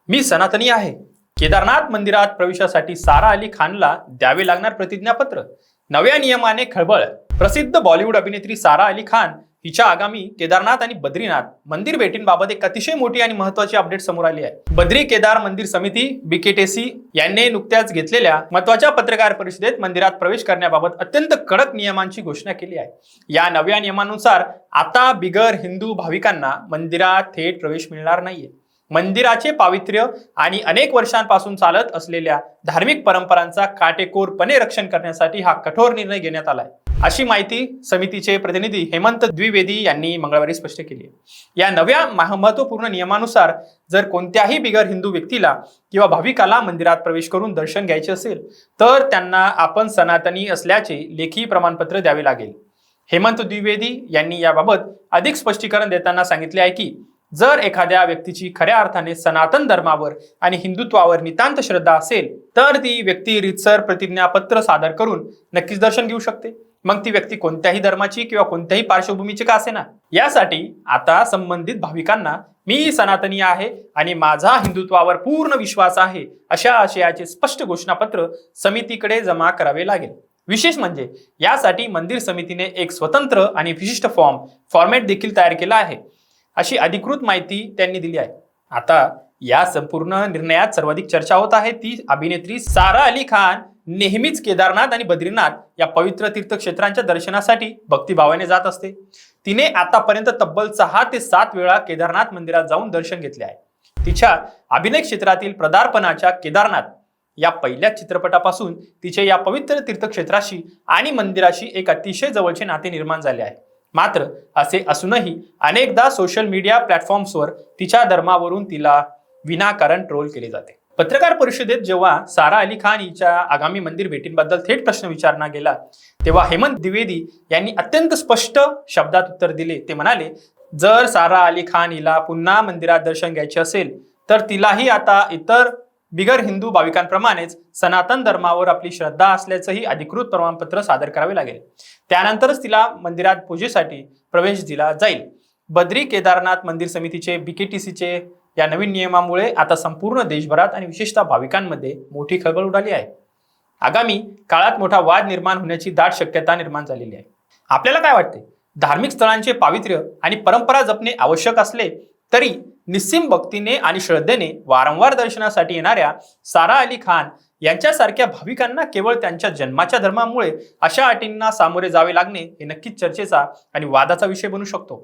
मी सनातनी आहे. केदारनाथ मंदिरात प्रवेशासाठी सारा अली खानला द्यावे लागणार प्रतिज्ञापत्र. नव्या नियमाने खळबळ. प्रसिद्ध बॉलिवूड अभिनेत्री सारा अली खान हिच्या आगामी केदारनाथ आणि बद्रीनाथ मंदिर भेटींबाबत एक अतिशय मोठी आणि महत्त्वाची अपडेट समोर आली आहे. बद्री केदार मंदिर समिती BKTC यांनी नुकत्याच घेतलेल्या महत्त्वाच्या पत्रकार परिषदेत मंदिरात प्रवेश करण्याबाबत अत्यंत कडक नियमांची घोषणा केली आहे. या नव्या नियमानुसार आता बिगर हिंदू भाविकांना मंदिरात थेट प्रवेश मिळणार नाहीये. मंदिराचे पावित्र्य आणि अनेक वर्षांपासून चालत असलेल्या धार्मिक परंपरांचा काटेकोरपणे रक्षण करण्यासाठी हा कठोर निर्णय घेण्यात आलाय, अशी माहिती समितीचे प्रतिनिधी हेमंत द्विवेदी यांनी मंगळवारी स्पष्ट केली आहे. या नव्या महत्त्वपूर्ण नियमानुसार जर कोणत्याही बिगर हिंदू व्यक्तीला किंवा भाविकाला मंदिरात प्रवेश करून दर्शन घ्यायचे असेल तर त्यांना आपण सनातनी असल्याचे लेखी प्रमाणपत्र द्यावे लागेल. हेमंत द्विवेदी यांनी याबाबत अधिक स्पष्टीकरण देताना सांगितले आहे की जर एखाद्या व्यक्तीची खऱ्या अर्थाने सनातन धर्मावर आणि हिंदुत्वावर नितांत श्रद्धा असेल तर ती व्यक्ती रीतसर प्रतिज्ञापत्र सादर करून नक्कीच दर्शन घेऊ शकते. मग ती व्यक्ती कोणत्याही धर्माची किंवा कोणत्याही पार्श्वभूमीची का असेना. यासाठी आता संबंधित भाविकांना मी सनातनी आहे आणि माझा हिंदुत्वावर पूर्ण विश्वास आहे अशा आशयाचे स्पष्ट घोषणापत्र समितीकडे जमा करावे लागेल. विशेष म्हणजे यासाठी मंदिर समितीने एक स्वतंत्र आणि विशिष्ट फॉर्मॅट देखील तयार केला आहे, अशी अधिकृत माहिती त्यांनी दिली आहे. आता या संपूर्ण निर्णयात सर्वाधिक चर्चा होत आहे ती अभिनेत्री सारा अली खान नेहमीच केदारनाथ आणि बद्रीनाथ या पवित्र तीर्थक्षेत्रांच्या दर्शनासाठी भक्तिभावाने जात असते. तिने आतापर्यंत तब्बल 6 ते 7 वेळा केदारनाथ मंदिरात जाऊन दर्शन घेतले आहे. तिच्या अभिनय क्षेत्रातील पदार्पणाच्या केदारनाथ या पहिल्या चित्रपटापासून तिचे या पवित्र तीर्थक्षेत्राशी आणि मंदिराशी एक अतिशय जवळचे नाते निर्माण झाले आहे. मात्र असे असूनही अनेकदा सोशल मीडिया प्लॅटफॉर्म्सवर तिच्या धर्मावरून तिला विनाकारण ट्रोल केले जाते. पत्रकार परिषदेत जेव्हा सारा अली खान हिच्या आगामी मंदिर भेटींबद्दल थेट प्रश्न विचारला गेला तेव्हा हेमंत द्विवेदी यांनी अत्यंत स्पष्ट शब्दात उत्तर दिले. ते म्हणाले, जर सारा अली खान हिला पुन्हा मंदिरात दर्शन घ्यायचे असेल तर तिलाही आता इतर बिगर हिंदू भाविकांप्रमाणेच सनातन धर्मावर आपली श्रद्धा असल्याचंही अधिकृत प्रमाणपत्र सादर करावे लागेल. त्यानंतरच तिला मंदिरात पूजेसाठी प्रवेश दिला जाईल. बद्री केदारनाथ मंदिर समितीचे BKTCचे या नवीन नियमामुळे आता संपूर्ण देशभरात आणि विशेषतः भाविकांमध्ये मोठी खळबळ उडाली आहे. आगामी काळात मोठा वाद निर्माण होण्याची दाट शक्यता निर्माण झालेली आहे. आपल्याला काय वाटते? धार्मिक स्थळांचे पावित्र्य आणि परंपरा जपणे आवश्यक असले तरी निस्सीम भक्तीने आणि श्रद्धेने वारंवार दर्शनासाठी येणाऱ्या सारा अली खान यांच्यासारख्या भाविकांना केवळ त्यांच्या जन्माच्या धर्मामुळे अशा अटींना सामोरे जावे लागणे हे नक्कीच चर्चेचा आणि वादाचा विषय बनू शकतो.